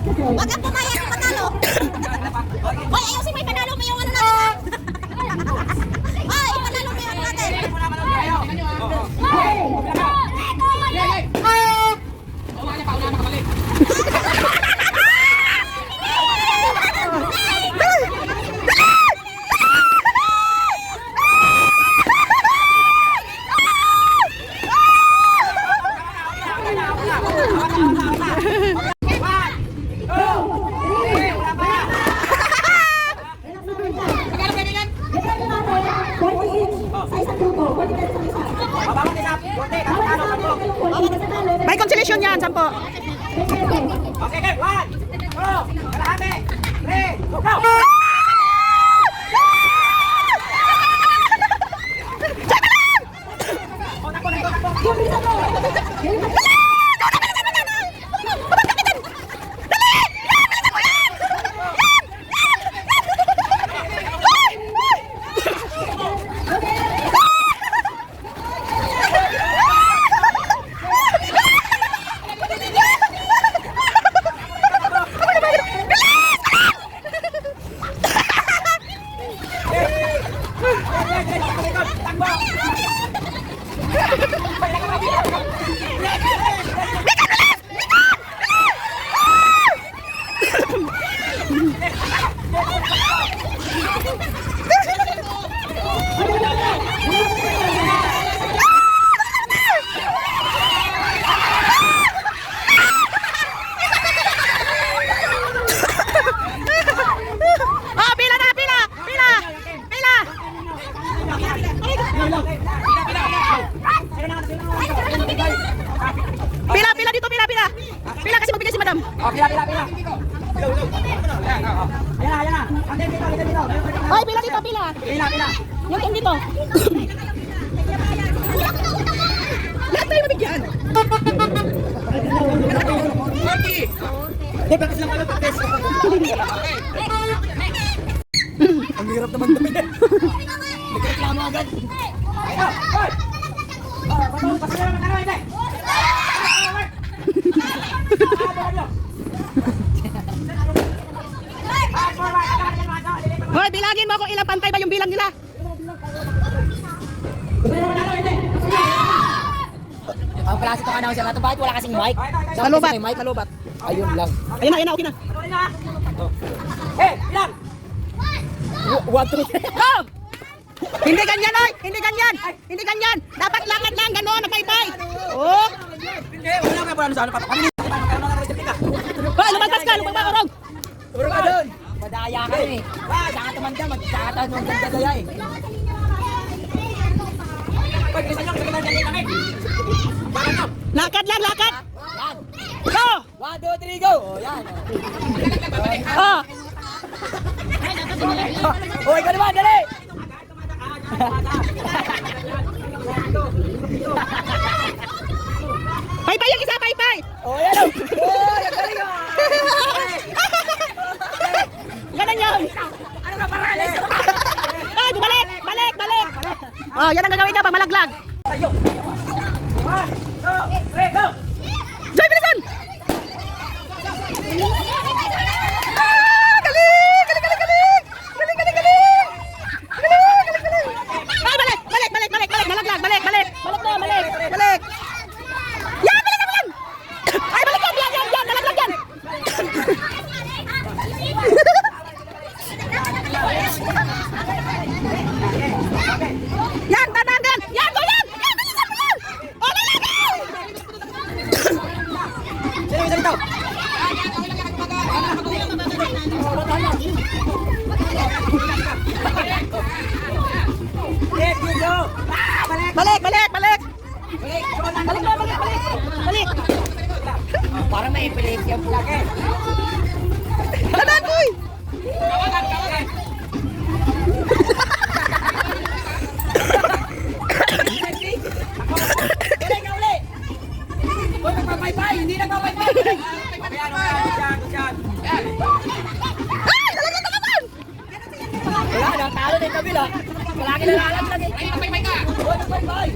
Wag kang pumayag kung panalo. Hoy, ayusin mo yung panalo mo yung ano natin ha. Hoy, panalo mo yung ano natin. May consolation yan, 10. Okay, okay. 1, 2, kalahati. 3, go! Pila dito, pila. Pila kasi magbigay si madam. Oh, pila. Ayan na. Ate, dito. Hoy, pila dito, pila. Pila. Yung team dito. Lahat tayo mabigyan. Hey, bakit lang pala practice? Ang hirap naman namin eh. Nagreklamo agad. Hoy, bilangin mo kung ilang pantay ba yung bilang nila. Ang klase itong announcer na ito, bakit wala kasing mic? Kalubat. May mic, kalubat. Ayun lang. Ayun na, okay na. Hey, ilan? 1, 2, 3. Go! Hindi ganyan, oy! Hindi ganyan! Dapat lakad lang, gano'n, nagpaypay! Oh! Eh, wala ka pa ano sa ano pa. Kami Hoy, lumagpas ka, orong! Puro ka doon. Madaya ka eh. Saka tumanda, magkakataon ng gagdaya eh. Pag isa lang, kami. Lakad lang, lakad! Yan. Go! 1, 2, 3, go! O, yan. Oh! O, ikaw naman, dali! Paypay yung isa, paypay! O, yan o! O, yan galing o! Ganun yun! Ano ka paralis? Ay, balik! Oh, yan ang gagawin niya pag malaglag! Tayo. 1, 2, 3, go! Joy, bilisan! Balik! Yan! Balik naman yan! Ay, balik yan! Yan! Nalaglag yan! Yan! Tatagan! Yan! Go yan! Yan! Bilisan mo yan! O, lalagay! Sino isa dito? Let you go! Balik! Balik! Parang may epilepsy ang Lagi! Tatagan, boy! Hoy, magpapaypay! Hindi nagpapaypay! Yan! Ay! Nalaglag naman! Wala, natalo na yung kabila. Palagi nalalag lagi. Ay, magpaypay ka! O, magpaypay!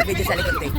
Nakabidyo sa likod eh.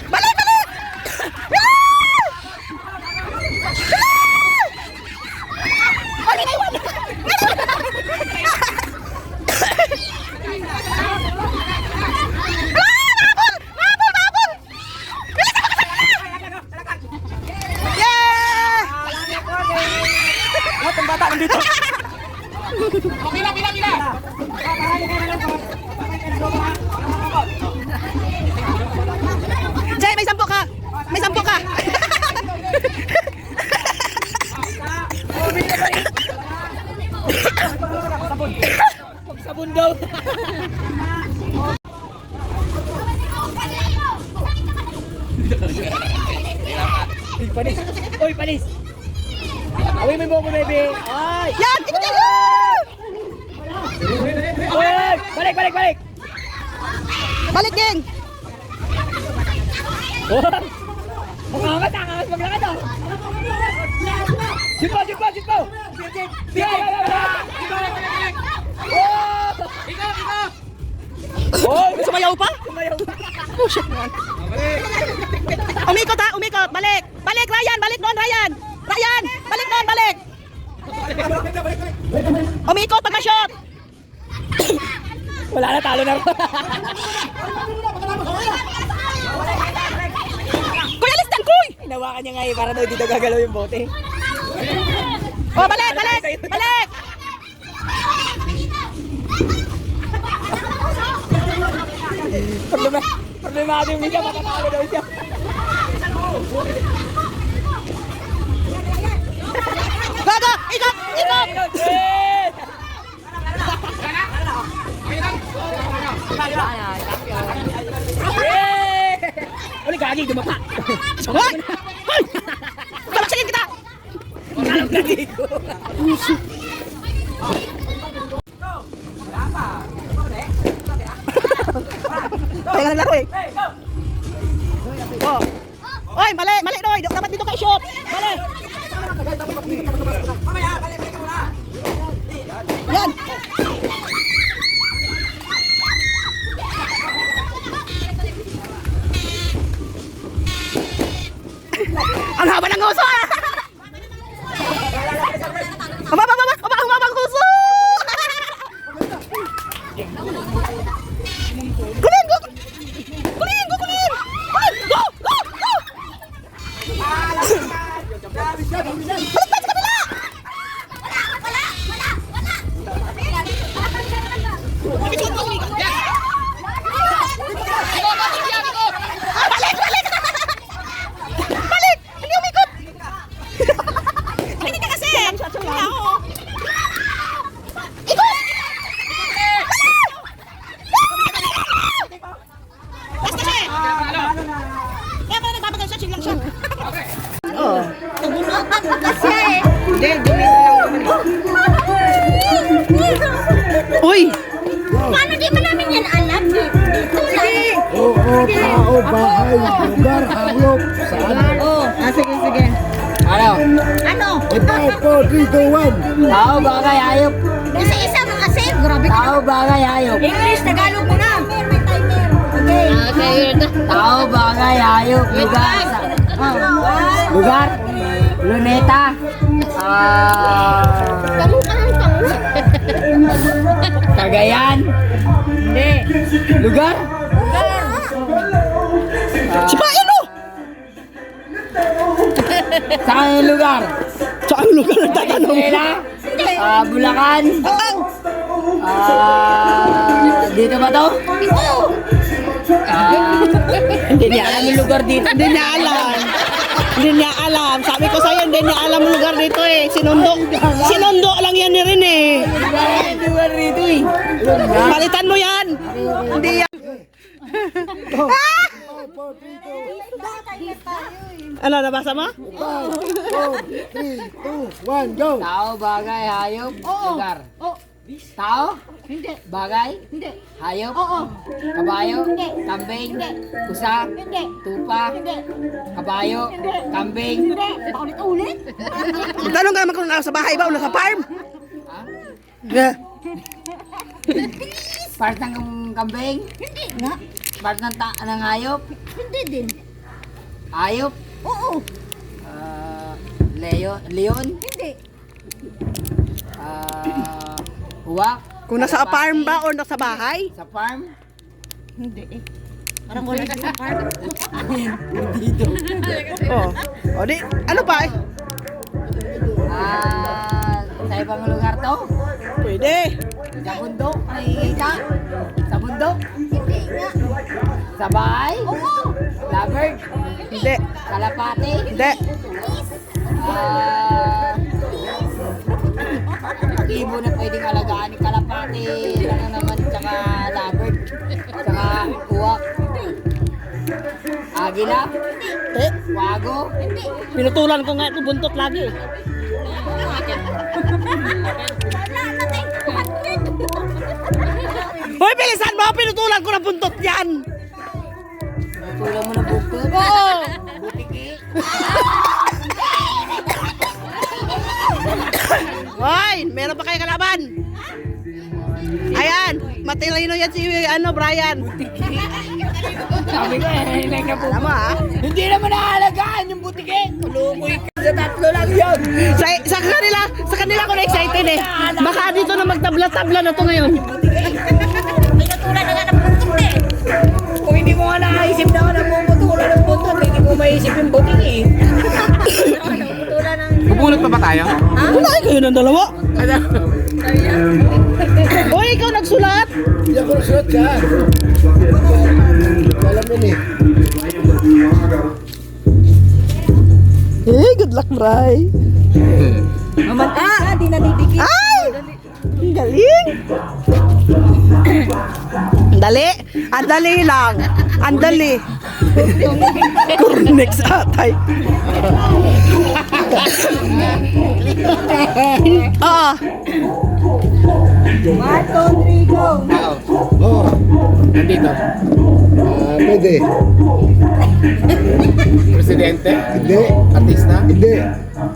Balik, balik! Ay, naiwan! Yeah! Lahat ng bata nandito. Jay, may 10 ka! May 10 ka! Sabon daw. Uy, panis. Uy, panis. Uy, may buhok mo, baby. Ay! Yan! Ikutin mo! Uy! Balik, balik, balik! Balik, Ging! Angas maglakad oh! Shoot po, shoot po, shoot po! Oh! Sumayaw pa? Sumayaw. Oh, shit, man. Umikot ha, umikot. Balik. Balik, Ryan. Balik doon, Ryan. Ryan, balik doon, balik. Umikot pag ma-shot. Wala na, talo na. Kuya, listan, kuy. Hinawakan niya nga eh, para daw dito gagalaw yung bote. Oh, balik, balik. Balik. Problemado yung Mika, matatalo daw siya. Gaga, ikot, ikot. Ulit gagi, dumapa. Hoy! Hoy! Talaksakin kita. Gagi ko. Kaya nga naglaro eh. Oh. Oy, mali, mali, Roy. Dapat dito kayo shot. Mali. Yan. Ang haba ng uso ah! Humaba ang uso! Kulin! Go! Kulin! Go! Kulin! Kulin! Go! Go! Go! Balik sa kabila! Balik! Balik! Balik! Hindi umikot! Hindi ka kasi! Ikot! Basta kasi! Kaya pala nagbabagal siya, ching lang siya. Oo. Kasi Hindi, gawin na lang naman. Uy! paano di ba namin yan alam? Dito lang. Oo, tao, bahay, lugar, hayop. Saan? Oh, sige, sige. Ano? Ano? Ito, 4, 3, 2, 1. Tao, bagay, hayop. Isa-isa mo kasi. Grabe ka. Tao, bagay, hayop. English, Tagalog mo na. May timer. Okay. Tao, bagay, hayop. Lugar. Lugar. Luneta. Tanong ka ng tanong. Cagayan. Hindi. Lugar. Sipain mo! Saan yung lugar? Saan lugar nagtatanong? Venezuela. Bulacan. Dito ba to? Hindi niya alam yung lugar dito. Hindi niya alam. Hindi niya alam. Sabi ko sa'yo, hindi niya alam ang lugar dito eh. Sinundo lang yan ni rin eh. Lugar dito eh. Palitan mo yan. Hindi yan. Ano, nabasa mo? 5, 4, 3, 2, 1, go. Tao, bagay, hayop, lugar. Tao? Hindi. Bagay? Hindi. Hayop? Oo. Kabayo? Hindi. Kambing? Hindi. Pusa? Hindi. Tupa? Hindi. Kabayo? Hindi. Kambing? Hindi. Paulit-ulit. Tanong ka naman kung nasa bahay ba o nasa farm? Ha? Yeah. Part ng kambing? Hindi nga. Part ng hayop? Hindi din. Hayop? Oo. Leon? Hindi. Uwak? Kung nasa farm ba o nasa bahay? Sa farm? Hindi eh. Parang wala sa farm. Oh. O di, ano pa? Sa ibang lugar to? Pwede. Sa bundok? Nakikita? Sa bundok? Hindi nga. Sa bahay? Oo. Lovebird? Hindi. Kalapati? Hindi. Ibo na pwedeng alagaan ni kalapati. Ano naman, tsaka lovebird. Tsaka uwak. Agila? Hindi. Wago? Pinutulan ko nga ito buntot lagi. Hoy, bilisan mo! Pinutulan ko na buntot yan! Tulang mo ng buktot? Oo! Butiki? Hoy, meron pa kayo kalaban? Ayan, matilino yan si Brian. Sabi ko eh, may Alam mo ha? hindi naman naalagaan yung butiki. Tulumoy ka sa tatlo lang yun. Sa kanila ko na excited eh. Baka dito na magtabla-tabla na to ngayon. Pinutulan na nga ng buntot eh. Kung hindi ko nga nakaisip na ako na pumutulan ng buntot, hindi ko maisip yung butiki. Pinutulan ng... Bubunot pa ba tayo? Wala kayo ng dalawa. Hoy, ikaw nagsulat. Hindi ako nagsulat ka. Alam mo ni. Good luck, Bray. Di nadidikit. Ay! Ang galing. Ang dali. Ang dali lang. Ang dali. Cornex atay. Oo. Marco Rodrigo. Oo. Nandito. Pwede. Presidente? Hindi. Artista? Hindi.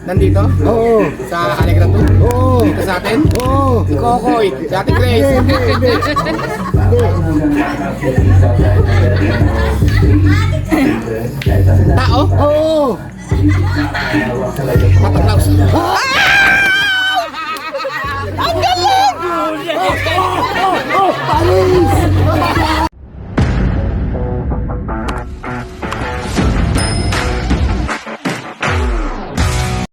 Nandito? Oo. Sa Alegra 2? Oo. Dito sa atin? Oo. Si Kokoy. Si Ate Grace? Hindi. Tao? Oo. Pataklaus. Ang galing! Paris!